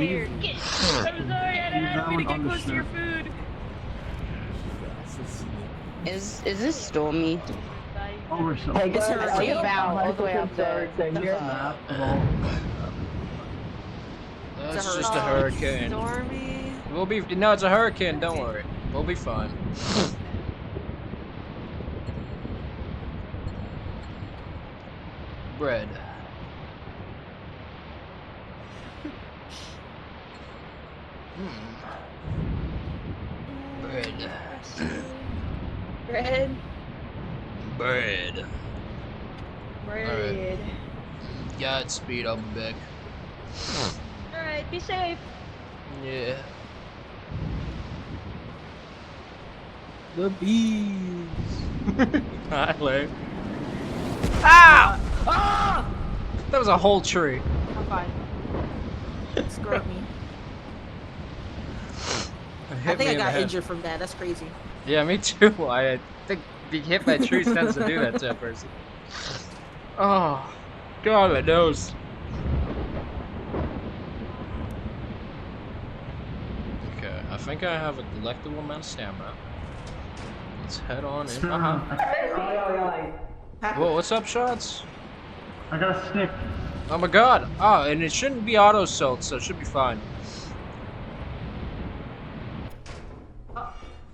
of here. Get. I'm sorry, I didn't mean to get close to your food. Is this stormy? Oh, we're so. Hey guys, are you about all the way up there? That's just a hurricane. Stormy. We'll be. No, it's a hurricane. Don't worry. We'll be fine. Bread. Bread. Bread. Bread. Bread. Godspeed, I'll be back. Alright, be safe. Yeah. The bees. Hi, Larry. Ow! Ah! That was a whole tree. I'm fine. Scrub me. I think I got injured from that. That's crazy. Yeah, me too. I think being hit by trees tends to do that to a person. Oh, God, my nose. Okay, I think I have a delectable amount of stamina. Let's head on in. Whoa, what's up, shots? I got a sniff. Oh my God! Oh, and it shouldn't be auto sold, so it should be fine.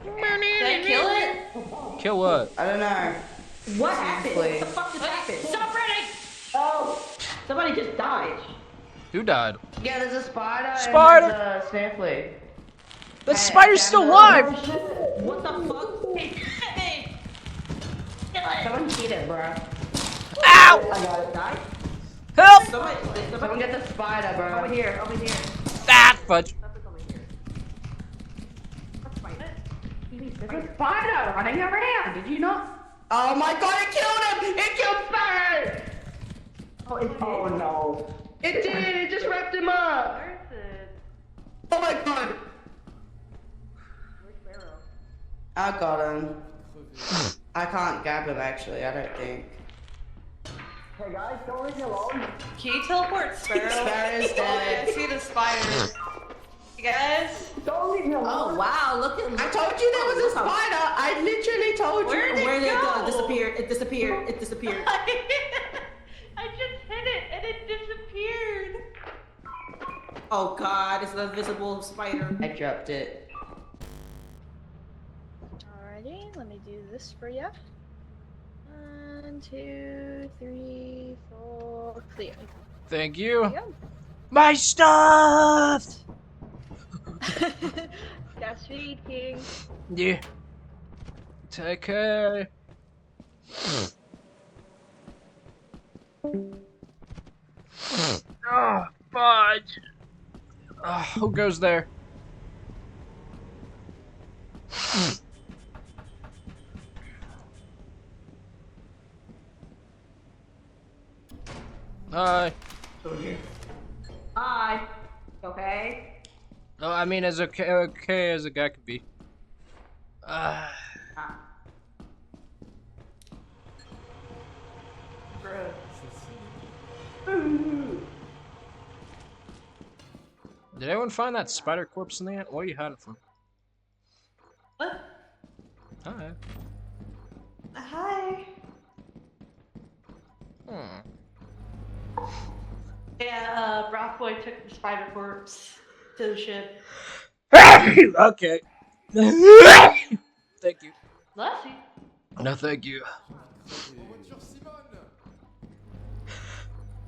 Did I kill it? Kill what? I don't know. What happened? What the fuck just happened? Stop running! Oh! Somebody just died. Who died? Yeah, there's a spider. Spider! And there's a Sniffly. The spider's still alive! What the fuck? Someone hit it, bro. Ow! I got it. Die? Help! Someone get the spider, bro. Over here. Over here. Ah, fudge. Something's over here. Let's fight it. There's a spider running around. Did you not? Oh my God! It killed him! It killed Sparrow! Oh, it did. Oh no! It did. It just wrapped him up. Where's it? Oh my God! Where's Sparrow? I got him. I can't grab him actually. I don't think. Hey guys, don't leave me alone. Can you teleport Sparrow? Sparrow's I dead. see the spiders. You guys? Don't leave me alone. Oh wow, look at. I told you there was a spider. I literally told Where you. did Where did it go? go? Disappeared. It disappeared. It disappeared. I just hit it and it disappeared. Oh god, it's an invisible spider. I dropped it. Alrighty, let me do this for you. 1, 2, 3, 4, clear. Thank you. There you My stuff! go. That's sweet, King. Yeah. Take care. Oh, fudge. Who goes there? Hi. Hi. Okay. Oh, I mean, as okay as a guy could be. Ah. Did anyone find that spider corpse in the end? What are you hiding from? What? Hi. Hi. Yeah, Rock Boy took the spider corpse to the ship. Okay. Thank you. Bless you. No, thank you.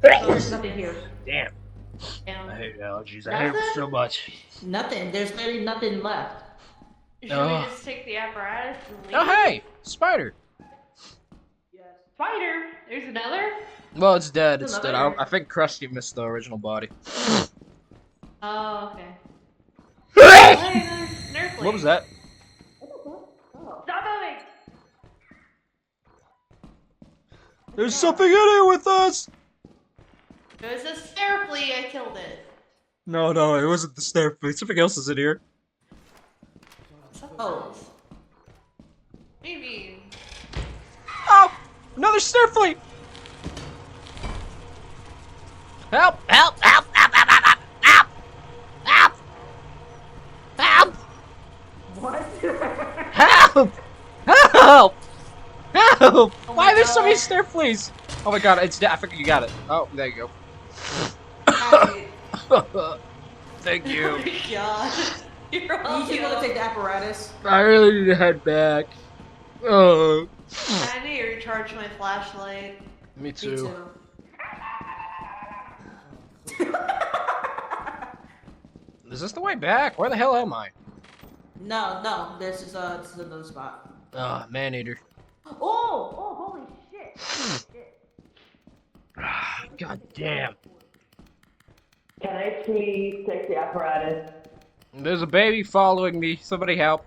There's nothing here. Damn. And I hate allergies. I hate them so much. Nothing. There's literally nothing left. should Oh. we just take the apparatus and leave? Oh, hey! Spider! Spider! There's another? Well, it's dead. It's dead. Another? I think Krusty missed the original body. Oh, okay. Hey, Nerfly. What was that? Stop moving! There's something in here with us! It was a Sniffly, I killed it. No, it wasn't the Sniffly. Something else is in here. Oh. Maybe. Oh! Another Sniffly! Help! Help! Help! Help! Help! Help! Help! Help! Help! Help! Help! Oh Why my are there so many God. Snifflies? Oh my god, it's I figured you got it. Oh, there you Hey, go. Thank Oh you. my god. You're all you just want to take the apparatus. I really need to head back. Oh. I need to recharge my flashlight. Me Me too. too. Is this the way back? Where the hell am I? No, this is another spot. Ah, man-eater. Oh, holy shit. God damn. Can I please take the apparatus? There's a baby following me. Somebody help.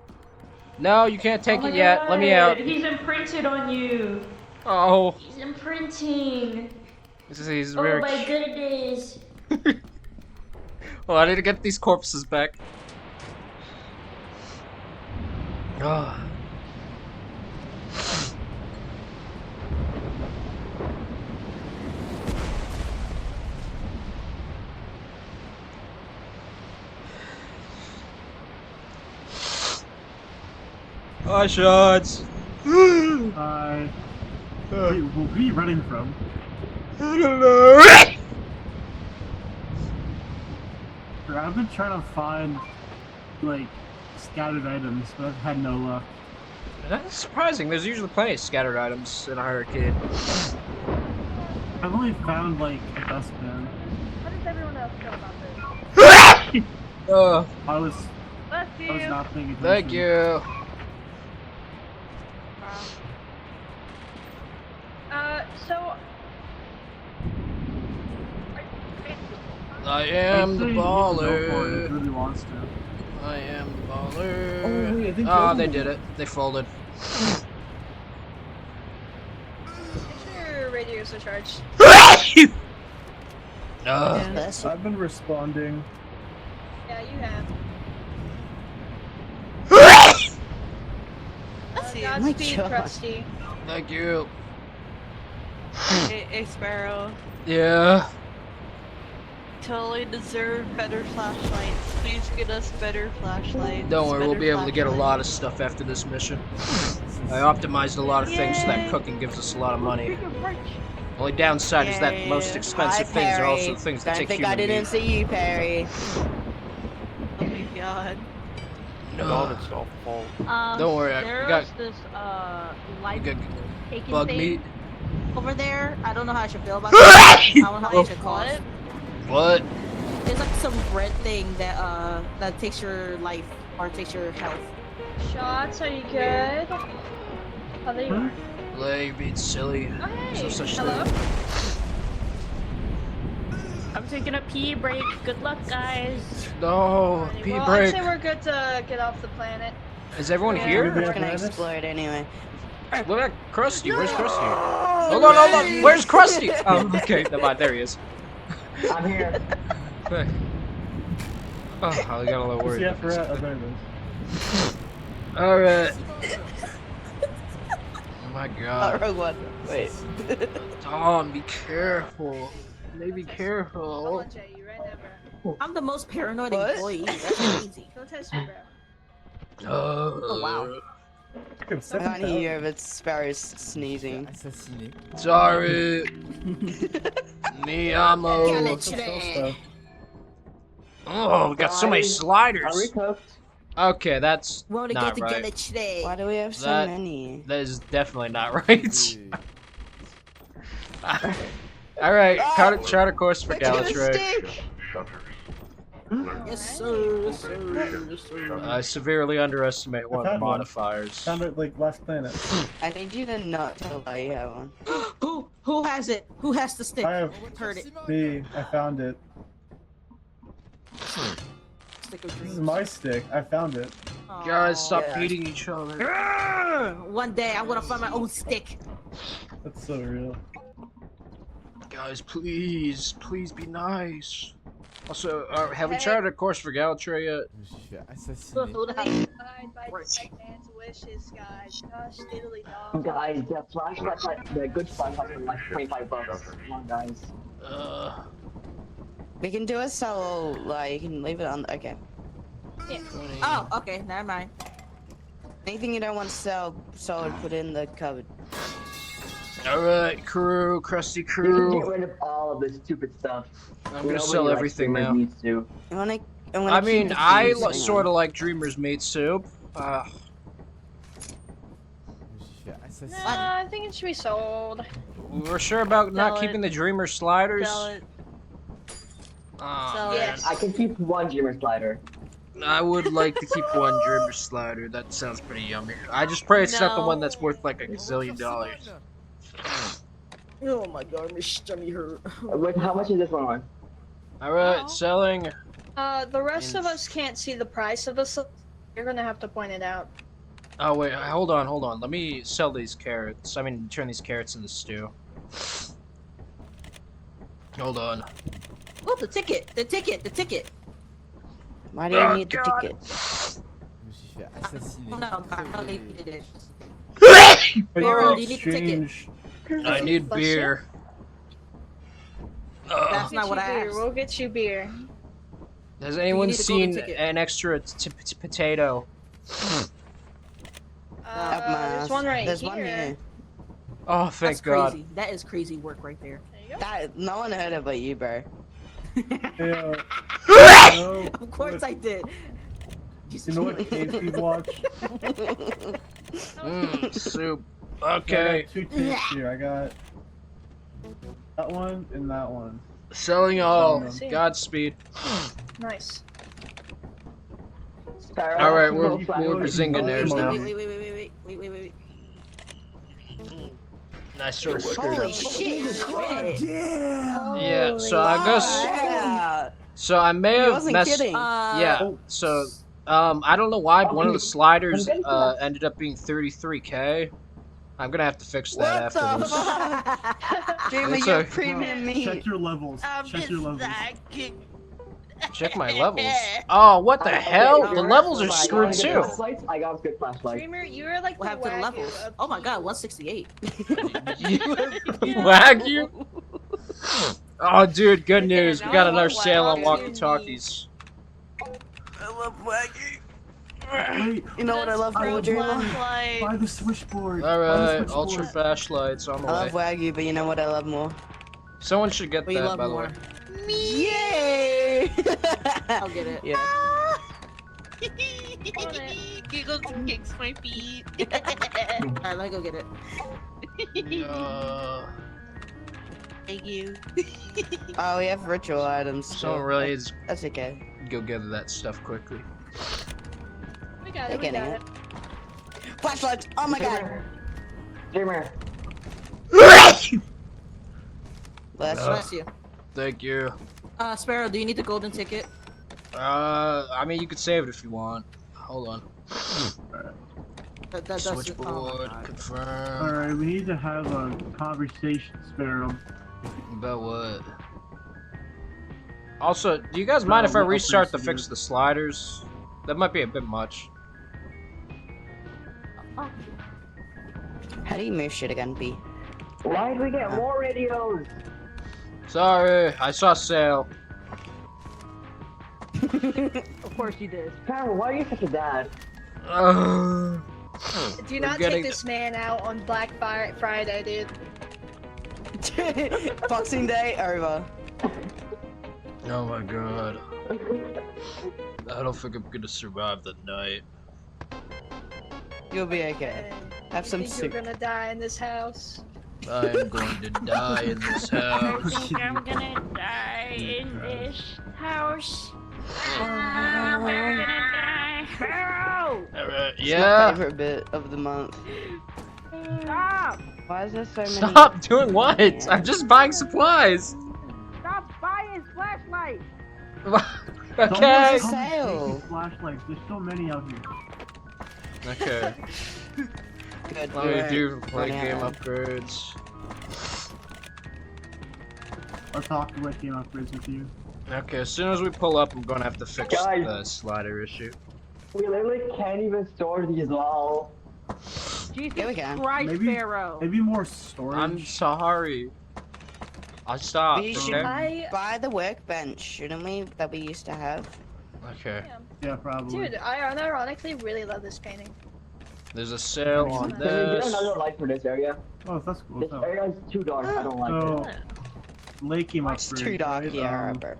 No, you can't take Oh it my yet. Let me out. God, he's imprinted on you. Oh. He's imprinting. He's Oh very... my goodness. Well, I need to get these corpses back. Oh. Hi, shots. Wait, where are you running from? I don't know. I've been trying to find, like, scattered items, but I've had no luck. That's surprising. There's usually plenty of scattered items in a arcade. I've only found, like, a dustbin. How does everyone else feel about this? I was Bless not paying attention. Thank you. So. I am the I'd say you can go for it if baller. it really wants to. I am the baller. Oh, wait, I think Ah, you they opened did it. it. They folded. Make sure your radios are charged. I've been responding. Yeah, you have. See, Godspeed, Krusty. Thank you. Hey, Sparrow. Yeah. Totally deserve better flashlights. Please get us better flashlights. Don't worry, we'll better be able to get a lot of flashlights. stuff after this mission. I optimized a lot of things so that Yay. cooking gives us a lot of money. Only downside is that most expensive things are also things that Don't take think human I didn't meat. see you, Perry. Oh my god. No. Don't Don't worry, I there got- was this life Got taking bug thing meat. Over there, I don't know how I should feel about that. I don't know how I should call it. What? There's like some bread thing that that takes your life or takes your health. Shots, are you good? Oh, there you are. Leg being silly. Oh, hey. So such Hello? thing. I'm taking a pee break. Good luck, guys. No, pee Well, break. I'd say we're good to get off the planet. Is everyone Yeah. here? We're gonna explore it anyway. Look at Krusty. Where's Krusty? Hold on. Where's Krusty? Oh, okay. Never mind. There he is. I'm here. Hey. Oh, I got a little What's worried. the about this. apparatus? Oh, there it is. Alright. Oh my god. Wrong one. Wait. Tom, be careful. Be Come careful. on, Jay, you ran over. I'm the most paranoid What? employee. That's crazy. Don't test me, bro. Oh, wow. I can't hear if it's Sparrow's sneezing. Sorry. Mi amo. Oh, we got so many Are we sliders. cooked? Okay, that's Wanna not get right. together today. Why do we have so That- many? That is definitely not right. Alright, chart a course for Galatrey. Yes, sir. Yes, sir. Yes, sir. I severely underestimate one of the found one. modifiers. Found it like last planet. I need you to not tell that you have one. Who has it? Who has the stick? I have Heard it. B. I found it. Stick of This is dreams. my stick. I found it. Guys, stop Yeah. beating each other. Grrr! One day I'm gonna find my own stick. That's so real. Guys, please be nice. Also, have we charted a course for Galatrey yet? Who the hell- Abide by the man's wishes, guys. Gosh, diddly dog. Guys, the flashlights, the good flashlights are like $25. Come on, guys. We can do a solo, like, you can leave it on, okay. Yeah. Oh, okay, never mind. Anything you don't want to sell, put in the cupboard. Alright, crew, crusty You can crew. get rid of all of this stupid stuff. I'm gonna sell everything now. Needs to. I mean, I sort of like Dreamer's meat soup. No, I think it should be sold. We're sure about not Sell keeping it. the Dreamer sliders. Sell it. Oh, Sell man. it. I can keep one Dremer slider. I would like to keep one Dreamer slider. That sounds pretty yummy. I just pray it's not the one that's worth like $1 gazillion. Oh my god, my stomach hurt. Wait, how much is this one on? Alright, selling. The rest of us can't see the price of this. You're gonna have to point it out. Oh wait, hold on. Let me sell these carrots. I mean, turn these carrots into stew. Hold on. Oh, the ticket! Why do you need the ticket? Oh, no, I needed it. Barrel, do you need the ticket? Exchange. I need Bless beer. That's We'll not get what you I beer. asked. We'll get you beer. Has anyone need the golden seen ticket. an extra potato? There's one right There's here. one here. Oh, thank That's God. crazy. That is crazy work right there. There you go. That no one heard it but you, bro. Yeah. No, Of course I did. You know what cave we watch? Soup. I Okay. got two tapes here. I got that one and that one. Selling all. I see. Godspeed. Nice. Alright, we're Wait, bazinganaires now. Wait. Nice sort of Holy screwed shit! Yeah, so I guess. Yeah. So I may He have wasn't messed. kidding. Yeah, so. I don't know why, but one of the sliders ended up being 33K. I'm gonna have to fix that What after the this. fuck? Dreamer, It's you're a- premium meat. Check your levels. Check your levels. Check my levels. Oh, what the hell? The levels are screwed too. I got a good flashlight. Dreamer, you're like What happened to the Wagyu levels? of Oh my god, 168. Wagyu? Oh, dude, good news. We got I another love sale on Wagyu. walkie-talkies. Wait, You know what I love more, Dreamer? buy the switchboard. Buy the Alright, switchboard. ultra flashlights on the I love way. Wagyu, but you know what I love more? Someone should get What you that, love by the more? way. Yay! I'll get it. Yeah. Giggles and kicks my feet. Alright, let me go get it. Thank you. Oh, we have ritual items. Someone really is That's okay. go gather that stuff quickly. We got They're it. We getting got it. it. Flashlights! Oh my god! Dreamer. Bless you. Thank you. Sparrow, do you need the golden ticket? I mean, you could save it if you want. Hold on. That's Switchboard, confirm. Alright, we need to have a conversation, Sparrow. About what? Also, do you guys mind if I what restart to upgrades to fix do? the sliders? That might be a bit much. How do you move shit again, B? Why did we get more radios? Sorry, I saw sale. Of course you did. Karen, why are you such a dad? Ugh. Do We're not getting take this man out on Black Friday, dude. Boxing Day over. Oh my god. I don't think I'm gonna survive the night. You'll be okay. Have some You think soup. you're gonna die in this house? I am going to die in this I house. think I'm gonna die in this house. We're gonna die. Sparrow! Alright, It's my yeah. favorite bit of the month. Stop! Why is there so many? Stop doing what? I'm just buying supplies. Stop buying flashlights! Okay. Someone's sale. Flashlights. There's so many out here. Okay. Good. Let me Alright. do like Running game out. upgrades. I'll talk about game upgrades with you. Okay, as soon as we pull up, I'm gonna have to fix Guys. the slider issue. We literally can't even store these all. Jesus Yeah, we can. Christ, Maybe- Sparrow! Maybe more storage. I'm sorry. I'll stop. We should Okay. buy the workbench, shouldn't we? That we used to have. Okay. Yeah, probably. Dude, I unironically really love this painting. There's a sale on Can we get this. another light for this area? Oh, that's cool. This area is too dark. I don't like So, it. lake came up It's first, too dark, right? yeah, I remember.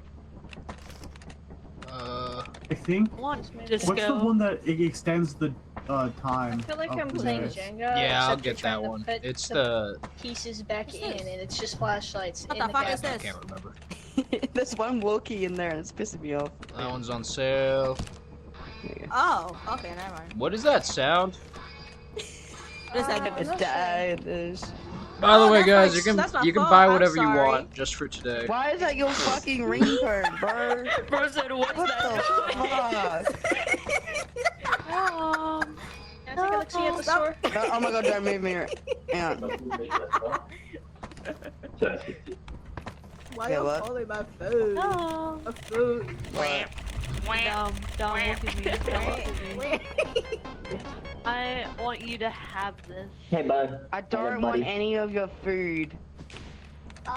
I think. Want What's the one that it extends the time? I feel like of I'm the playing day? Jenga. Yeah, I'll except you're get that trying to one. put It's the the. pieces back What's in, this? and it's just flashlights What in the the fuck is cabinet. I this? can't remember. There's one Wookiee in there and it's pissing me off. That one's on sale. Oh, okay, never mind. What is that sound? What is that? I'm It's not sure. died. There's... By the Oh, way, that's guys, my- you that's my can phone, buy I'm whatever you sorry. want just for today. Why is that your fucking ringtone, bro? Bro said, what's What that? the fuck? Can I take a look see at the store? Oh my god, don't move me. Hang on. Why Okay, you what? calling my food? Oh. My food. Don't look at me. Don't look at me. I want you to have this. Hey, bud. I don't Hey, want buddy. any of your food.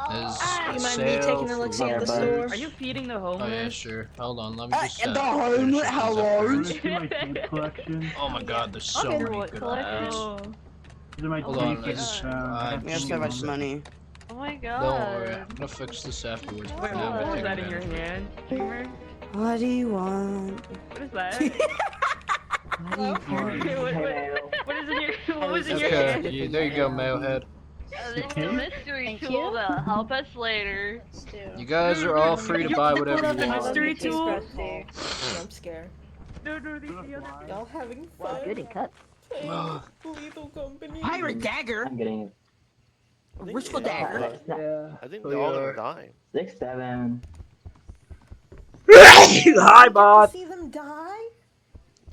There's You a mind me sale taking a look see for at the Bye, store? Are you feeding the Oh yeah, homeless? sure. Hold on, let me just. And the finish homeless, up how these old? I'm upgrades. gonna do my kid collection. Oh my god, there's so Okay. many What good collection? items. Oh. These are my Hold three on, kids. let's- I have We have two so much of them. money. Oh my god. Don't worry, I'm gonna fix this afterwards. What but the now I'm hell gonna is take that in your advantage. hand? Dremer? What do you want? What is that? What do you want? Okay, what, Hey, what, what is in your, what was in your Okay, hand? there you go, Mailhead. This is a mystery Thank tool you. that'll help us later. Let's do. You guys are all free to buy whatever you the want. mystery tool. I'm scared. No, the other. Y'all having fun? cut. Lethal Company. Pirate dagger. I'm getting it. A ritual dagger. I think they're all gonna die. 6, 7. Hi, Moth. See them die?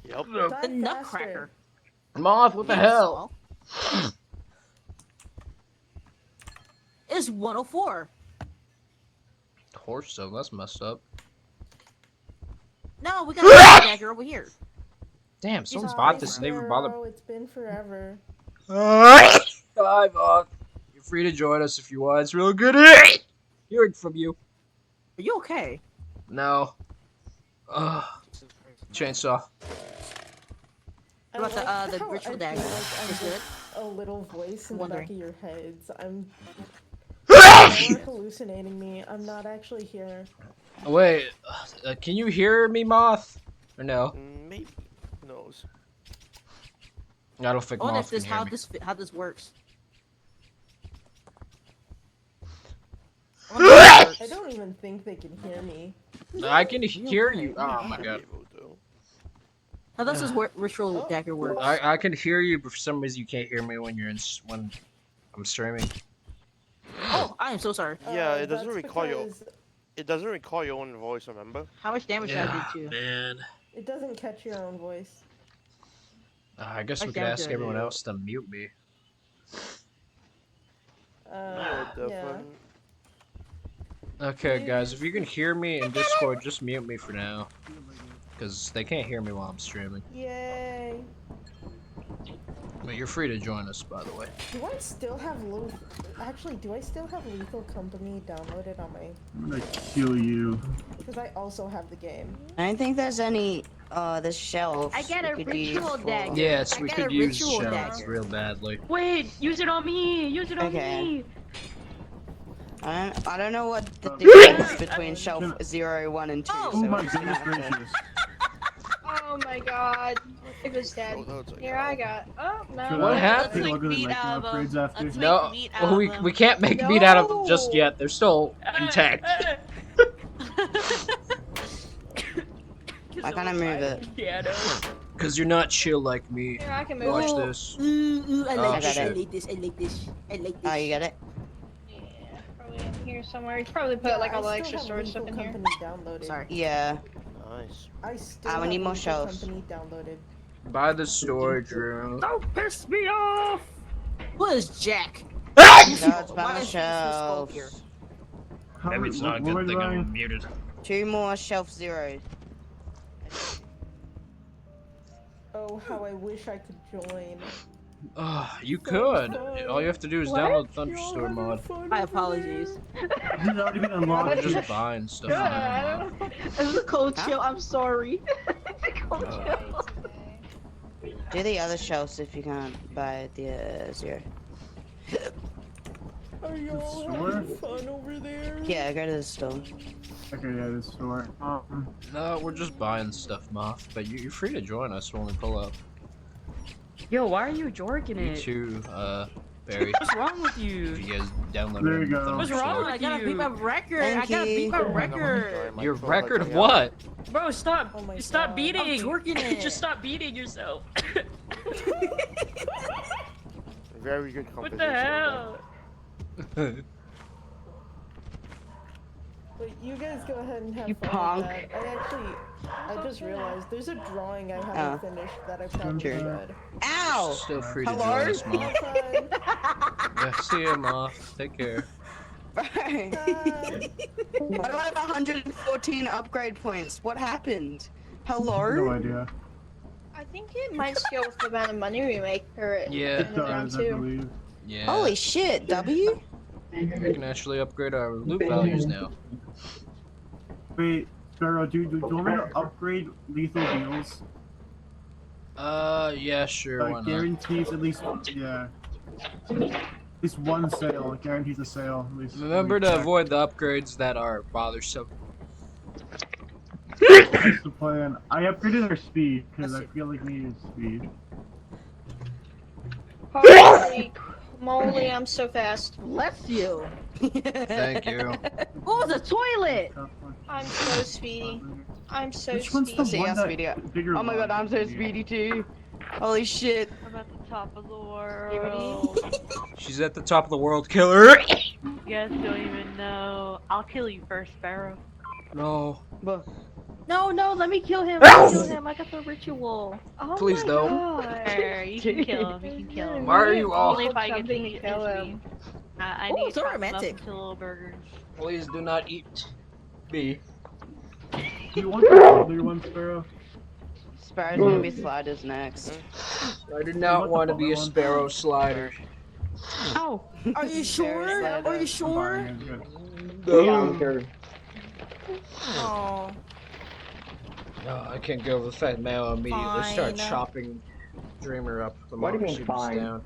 Yep. Die The Nutcracker. Moth, what the hell? It's 104. Horse so that's messed up. No, we got a ritual dagger over here. Damn, someone's Hi, bought this and they even bother. Sparrow, It's been forever. Hi, Moth. You're free to join us if you want. It's real good hearing from you. Are you okay? No. Chainsaw. I What about like the how ritual I dagger? feel like I'm Is good? just a little voice in Wondering. the back of your heads. You're hallucinating me. I'm not actually here. Wait, can you hear me, Moth? Or no? Maybe. Who knows? I don't think I wonder Moth if can this hear me. how this works. I wonder how this I works. don't even think they can hear me. I can hear you. Oh my Should god. be able to. How does this ritual dagger work? I can hear you, but for some reason you can't hear me when when I'm streaming. Oh, I am so sorry. Yeah, it doesn't That's recall your. because It doesn't recall your own voice. Remember? How much damage did I do to you? man. It doesn't catch your own voice. I guess we Like could that ask good. everyone else to mute me. No, Yeah. different. Okay, guys, if you can hear me in Discord, just mute me for now. Because they can't hear me while I'm streaming. Yay. But you're free to join us, by the way. Do I still have Actually, do I still have Lethal Company downloaded on my? I'm gonna kill you. Because I also have the game. I don't think there's any, the shelves. I got we a could use ritual for- dagger. Yes, I we got could a use ritual shells dagger. real badly. Wait, use it on me. Use it on Okay. me. I don't know what the Oh. difference is between shelf 0, 1, and 2. Oh Oh so my it's goodness not fair. gracious. Oh my god. It was dead. Oh, no, it's okay. Here I got. Oh no. Should What I happened? take a Let's look at make the meat out of upgrades them. after? Let's make No, meat well, out we, of them. we can't make meat out of them just No. yet. They're still intact. Why can't I move it? Piano. Because you're not chill like me. Here, I can move Watch it. this. I Oh, like this. I shit. like this. I like this. I like this. Oh, you get it? Yeah, probably in here somewhere. You probably put like all the I extra still storage have stuff in Lethal here. Company downloaded. Sorry. Yeah. Nice. I still we have need more Lethal shelves. Company downloaded. By the storage room. Don't piss me off. What is Jack? No, it's Why by the is this skull here? shelves. How Maybe it's not a what good thing am I I'm doing? muted. 2 more shelf zeros. Oh, how I wish I could join. You could. All you have to do is download Thunderstorm mod. My apologies. It's already been unlocked. Just buying stuff. Good. on I that don't mod. know. It was a cold Huh? chill. I'm sorry. It's a cold chill today. Do the other shelves if you can't buy the 0. Are y'all Store? having fun over there? Yeah, go to the store. Okay, yeah, the store. No, we're just buying stuff, Moth. But you're free to join us when we pull up. Yo, why are you jorking You it? too, Barry. What's wrong with you? If you guys download There it. you go. What's wrong I with gotta beat you? my record. Thank I gotta beat my you. record. Your record of what? Bro, stop! Oh my Stop God. beating! I'm twerking it. Just stop beating yourself. Very good What competition. the hell? But you guys go ahead and have You fun punk. with that. I just realized there's a drawing I haven't finished that I probably Sure. should. Ow! Still free to Hello? join us, Moth. Fine. Yeah, see ya, Moth. Take care. Bye. Why do I have 114 upgrade points? What happened? Hello? No idea. I think it might scale with the amount of money we make per Yeah. It in round does, I 2. believe. Yeah. Holy shit, W? We can actually upgrade our loot values now. Wait, Sparrow, do you want me to upgrade lethal deals? Yeah, sure, why not? Guarantees at least, yeah. At least one sale. It guarantees a sale. At least Remember to check. avoid the upgrades that are bothersome. That's the plan. I upgraded our speed because I feel like we need speed. Holy moly, I'm so fast. Bless you. Thank you. Oh, the toilet. I'm so speedy. I'm so Which one's the speedy. See one ya, that speedy. bigger Oh my god, I'm so speedy too. Holy shit. I'm at the top of the world. She's at the top of the world, killer. You guys don't even know. I'll kill you first, Sparrow. No. No, no, let me kill him. Let me kill him. I got the ritual. Oh Please my don't. God. There, you can kill him. You can kill him. Why are you all- Only if I get to Jumping eat kill his him. meat. I Ooh, need so to romantic. into little burgers. Please do not eat me. Do you want the other one, Sparrow? Sparrow's gonna be sliders next. I do not want to be a sparrow slider. Oh, are you sure? Slider. Are you I'm sure? buying it, good. Yeah, I'm sure. Oh, No, I can't go with that now immediately. Start Fine. chopping Dreamer up the What do you moment mean, she was fine? down.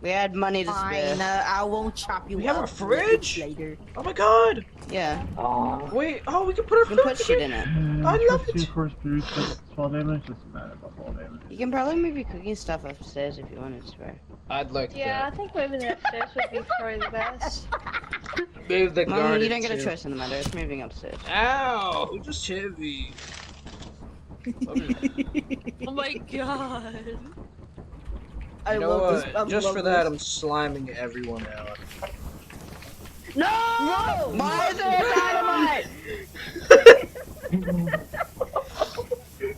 We had money to fine. spare. I won't chop you We have a up fridge? later. Oh my god! Yeah, Aw. Wait, oh, we can put our you can put food shit in it. I love it. Of course, boost, that's 12 damage. Doesn't matter about 12 damage. You can probably move your cooking stuff upstairs if you wanted, Sparrow. I'd like Yeah, I think moving it upstairs would be probably the best. that. Move the Mom, garden you don't get a too. choice in the matter. It's moving upstairs. Ow! Who just hit me? Oh my god. You I know love what? this. I Just love for that, this. I'm sliming everyone out. No! Why is there dynamite?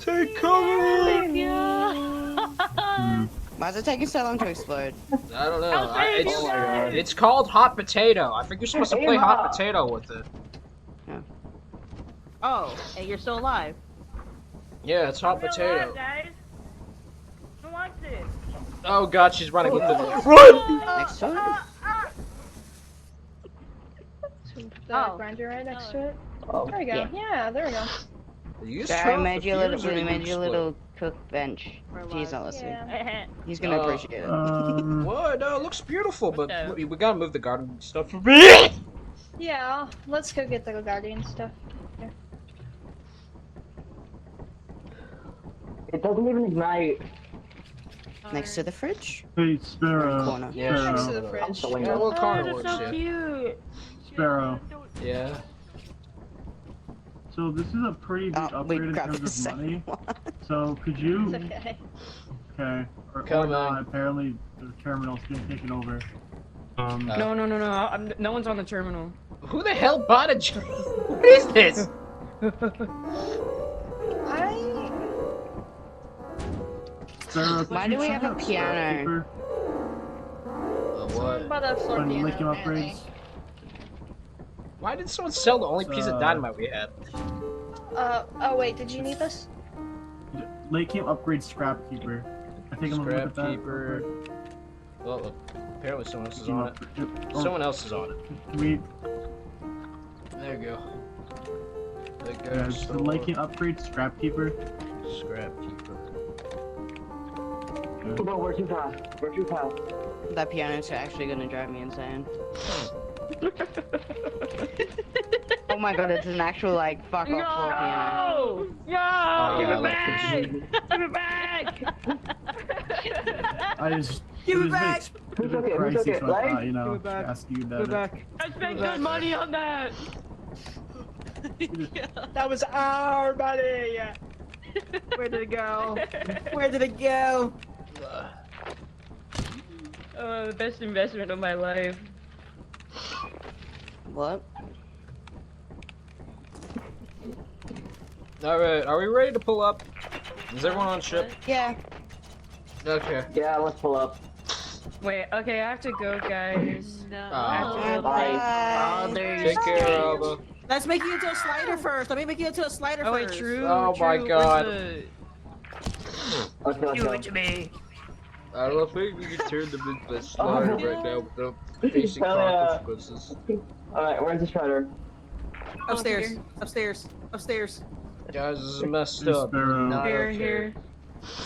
Take cover! Why is it taking so long to explode? I don't know. I'll save It's, you guys. it's called hot potato. I think you're supposed to play hot potato with it. Oh, and you're still alive. Yeah, it's hot potato. guys. Who wants it? Oh god, she's running with the run. Next to it? The grinder right next to it. Oh, There we go. Yeah, there we go. Use Sorry, trough we made you a diffuse little. or We you made you a split? little cook bench. He's not listening. Yeah. He's gonna Uh, appreciate it. What? No, it looks beautiful, but the- we gotta move the garden stuff for me. Yeah, let's go get the guardian stuff. it doesn't even ignite. Next to the fridge. Hey, Sparrow. Corner. Yeah, Next to sure. the fridge. the Yeah, window. well, Oh, Connor that's works, so yeah. cute. Sparrow. Yeah. So this is a pretty big Oh, we upgrade in grabbed terms the of second money. one. So could you? It's okay. Okay. Or Come not. on. Apparently the terminal's getting taken over. No, no, no, no. No one's on the terminal. Who the hell bought a What is this? Sparrow, could Why you do we check have a out piano? What? About a floor On piano, Lincoln apparently. upgrades. Why did someone sell the only piece of dynamite we had? Oh wait, did you need this? Lake Camp upgrade Scrapkeeper. I think I'm gonna look at that. Scrapkeeper. Well, apparently someone else is Team on it. upgrade. Oh, Someone else is on it. Can we? There you go. The Yeah, the Lake Camp upgrade Scrapkeeper. Scrapkeeper. No, we're too fast. We're too fast. That piano's actually gonna drive me insane. Oh my god, it's an actual like fuck off full piano. No! Oh, Give yeah, it back! Give it back! I just. Give it was back! Who took it? Who took it? So I thought, Like? you know, Give it back. ask you Go that. back. I spent good money on that! That was our money! Where did it go? Where did it go? Oh, the best investment of my life. What? Alright, are we ready to pull up? Is everyone on ship? Yeah. Okay. Yeah, let's pull up. Wait, okay, I have to go, guys. No. I have to go. Bye. Oh, there you Take care, Alba. Let's make you into a slider first. Let me make you into a slider Oh, wait, first. true. Oh true. my Where's God. the- Let's go. to me. I don't think we can turn them into a slider right now without facing Hell yeah. consequences. Alright, where's the shredder? Upstairs. here. Upstairs. Upstairs. Guys, this is messed Yes, up. Sparrow. Not Here, okay. here.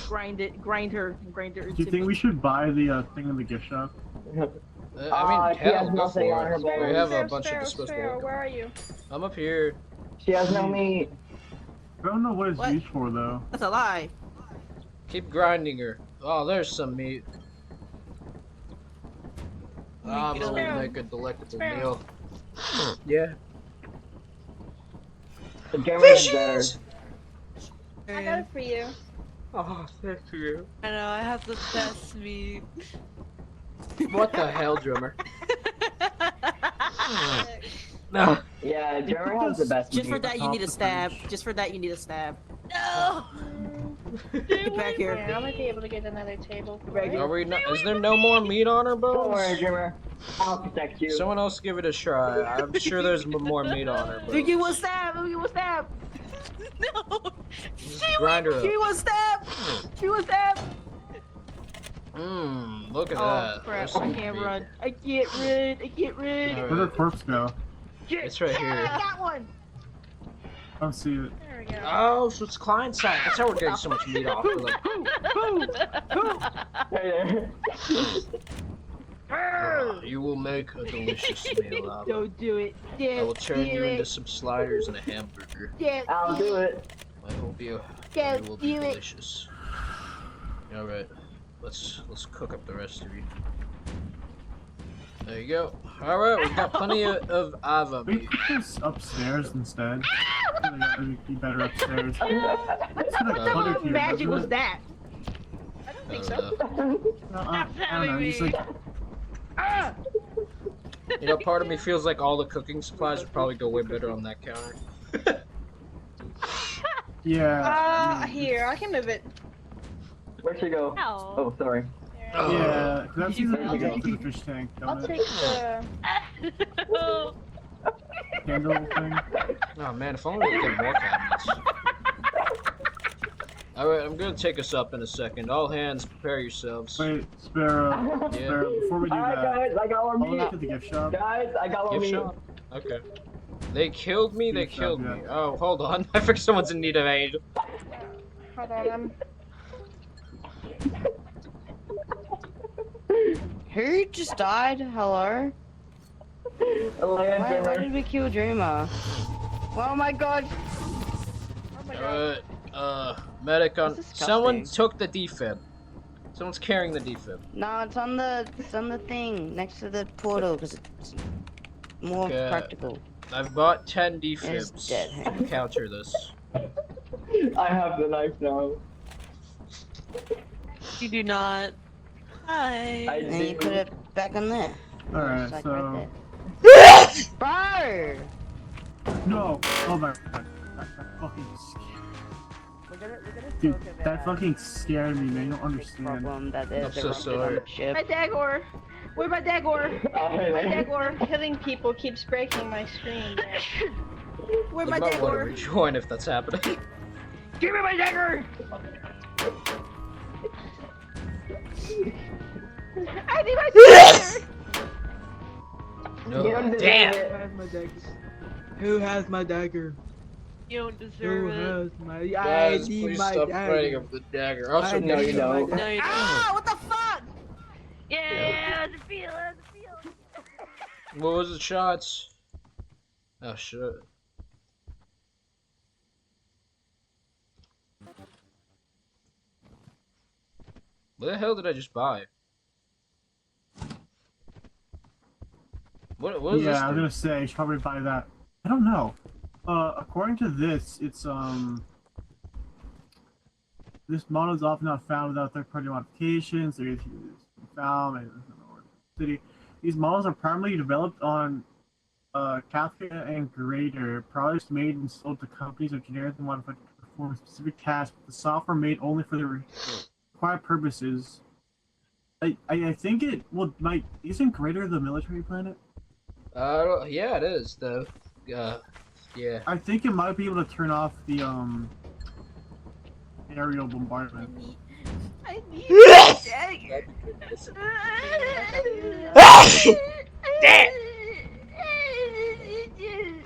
Grind it. Grind her. Grind her. Do you think we should buy the thing in the gift shop? I mean, She hell, has go nothing on for her it. board. We have a Sparrow, bunch of Sparrow, disposable. Sparrow, where are you? I'm up here. She has no meat. I don't know what it's What? used for though. That's a lie. Keep grinding her. Oh, there's some meat. Ah, this will make a delectable meal. Yeah. The Dremer is better. Fishes! I got it for you. Oh, thank you. I know, I have the best meat. What the hell, drummer? No. Yeah, Dremer has the best Just for meat. that, you need a stab. Just for that, you need a stab. No! Get back here. Yeah, I might be able to get another table. For Right it. here. Are we not? Is there no more meat on her Don't worry, bones? Dremer. I'll protect you. Someone else give it a try. I'm sure there's more meat on her Give you bones. a stab. Give you a stab. No! Just grind her Give up. you a stab. Give you a stab. Mmm, look at Oh, that. crap. There's I some can't meat. run. I can't run. I can't run. Where'd the Alright, corpse go? it's right I here. got one. I don't see it. There we go. Oh, so it's Klein's side. That's how we're getting so much meat off. We're like, Hey there. "Oh, you will make a delicious meal out of it. Don't do it. I will turn you into some sliders and a hamburger. I'll do it. I hope you will be delicious. Alright, let's cook up the rest of you. There you go. Alright, we've got plenty of Ava We meat. could this upstairs instead. I think that would be better upstairs. It's kind of cluttered here, Magic doesn't was it? that? I don't think I so. don't know. No, I don't know. Just like You know, part of me feels like all the cooking supplies would probably go way better on that counter. yeah. Here, I can move it. Where'd she go? Ow. Oh, sorry. Oh. Yeah, 'cause that's easy I'll to get take- to the fish tank. I'll Don't take it? the. Candle thing. Oh man, if only we could get more cabinets. Alright, I'm gonna take us up in a second. All hands, prepare yourselves. Wait, Sparrow. Yeah. Sparrow, before we do Alright, that, guys, I got more I'll meat. look at the gift shop. Guys, I got more Gift meat. shop? Okay. They killed me, they Gift shop, killed me. yeah. Oh, hold on. I think someone's in need of aid. Hold on. Who just died? Hello? Hello, Why Dremer. did we kill Dremer? Oh my god. Oh my god. Medic on. That's Someone disgusting. took the defib. Someone's carrying the defib. No, it's on the thing next to the portal because it's more Okay. practical. I've bought 10 It's defibs. dead. Counter this. I have the knife now. You do not. Hi. And then you put it back on there. Alright, It's like so. right there. Bro! No! Oh my god. That fucking scared We're gonna Dude, talk about that fucking scared me, man. You don't understand. Problem that I'm there's so erupted on sorry. the ship. My dagger. Where's my dagger? My Alright. dagger. Killing people keeps breaking my screen. Where's You my might want to dagger? rejoin if that's happening. Give me my dagger! I need my dagger. No. You don't deserve Damn. it. Who has my dagger? Who has my dagger? You don't deserve it. Guys, please stop fighting over the dagger. Also, No, you don't. No, you don't. Ah, what the fuck? Yeah, the feel, the feel. what was the shots? Oh shit. What the hell did I just buy? What is this? Yeah, I was thing? gonna say, you should probably buy that. I don't know. According to this, it's this model is often not found without third-party modifications. They're found in the city. These models are primarily developed on Kafka and Grader, products made and sold to companies or generically modified to perform specific tasks. The software made only for the required purposes. I think it isn't Grader the military planet? Yeah, it is though. Yeah. I think it might be able to turn off the aerial bombardment. I need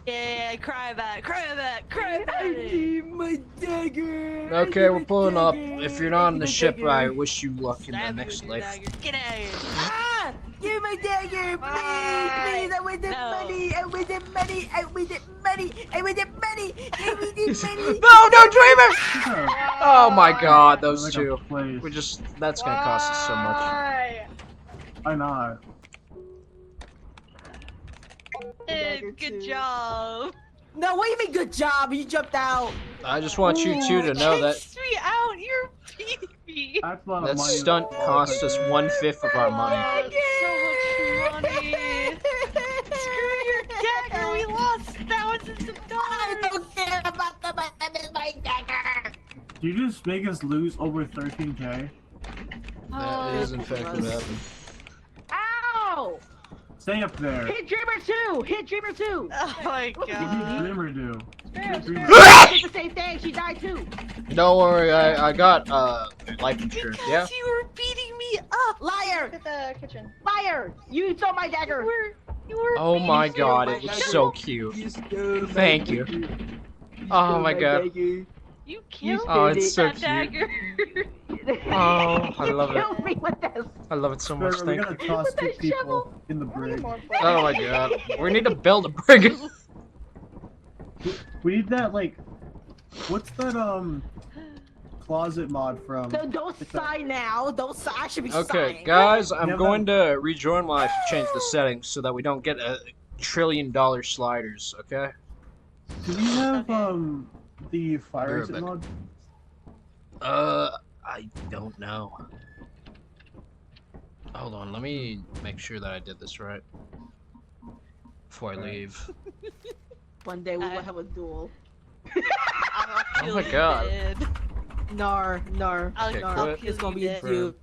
Yeah, cry about it, cry about it, cry about it. I need my dagger. Okay, we're pulling up. If you're not on the ship, I wish you luck in the next life. Get out of here. Ah! Give me my dagger, please, I want the money, I want the money, I want the money, I want the money, give me the money. No, Dremer! Oh my god, those Like a two. place. That's gonna cost us so much. Why? Why not? Good job. No, what do you mean good job? You jumped out. I just want you two to know that Chase me out, you're baby. That's a lot of that money. stunt cost us 1/5 of our money. So much money. Screw your dagger, we lost thousands of dollars. I don't care about the money, it's my dagger. Did you just make us lose over 13K? That is in fact what happened. Ow! Stay up there. Hit Dremer 2! Hit Dremer 2! Oh my What did god. Dremer do? It's the same thing, she died too! Don't worry, I got life insurance. Because Yeah. you were beating me up. Liar! Look at the kitchen. Liar! You stole my dagger! You were Oh my beating me god, up. it was so cute. Thank you. Oh my god. You killed Oh, me it's with so that cute. dagger. Oh, I love it. Kill me with this! I love it so much. We're Thank gonna you. toss two that people shovel. in the brig. Oh my god. We need to build a brig. We need that, like, what's that, closet mod from? So don't sigh now. Don't sigh. I should be Okay, sighing. guys, I'm Yeah, going to rejoin while I change the settings so that we don't get $1 trillion sliders, okay? Do we have, the fire exit Perfect. mod? I don't know. Hold on, let me make sure that I did this right before I leave. One day we will have a duel. Oh my god. Nar. Okay, Nar. quit. It's gonna be a For- duel.